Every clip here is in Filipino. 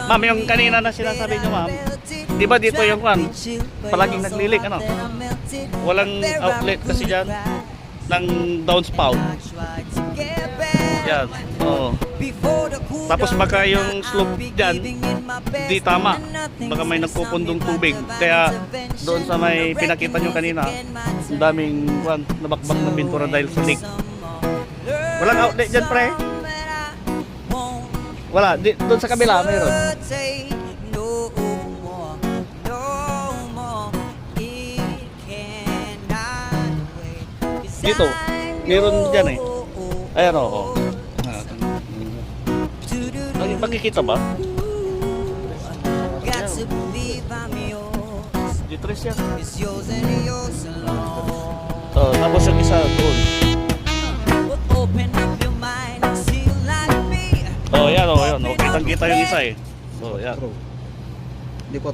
Ma'am, yung kanina na sinasabi nyo, ma'am, di ba dito yung kwan, palaging naglilik, ano? Walang outlet kasi dyan ng downspout. Yan, oo. Tapos baka yung slope dyan, di tama. Baka may nagpupundong tubig. Kaya doon sa may pinakita nyo kanina, ang daming kwan, nabakbak na pintura dahil sa leak. Walang outlet dyan, pre? Wala, doon sa kabila mayroon. Dito, mayroon dyan eh. Ayan o. Ay, makikita ba? G3 yan. Tapos yung isa doon. Yan yan. Kitang-kita yung isa eh. Yan. Di 4.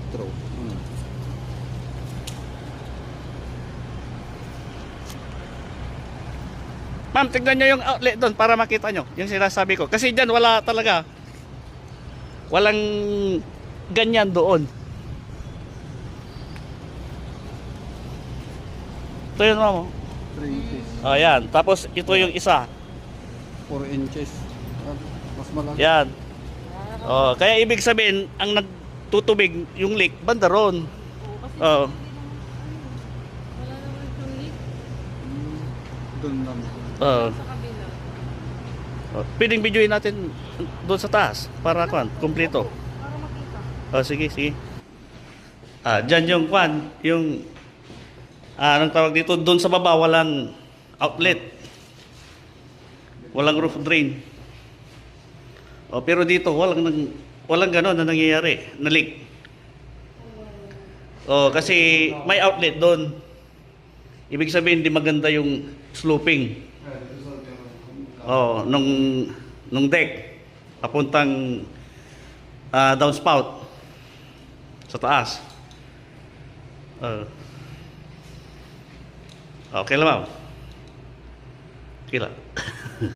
Ma'am, tignan nyo yung outlet doon para makita nyo yung sinasabi ko. Kasi dyan wala talaga. Walang ganyan doon. Ito yun, ma'am. 3 inches. Yan. Tapos ito yung isa. 4 inches. Mas malaki. Yan. Kaya ibig sabihin, ang nagtutubig yung leak, banda ron. Doon lang. Pwedeng videoin natin doon sa taas para kwan, kumpleto. Sige. Dyan yung kwan, yung anong tawag dito, doon sa baba walang outlet. Walang roof drain. Pero dito walang gano'n na nangyayari, na leak. Kasi may outlet doon. Ibig sabihin hindi maganda yung sloping. Nung deck papuntang downspout sa taas. Okay lang, ma'am. Okay lang.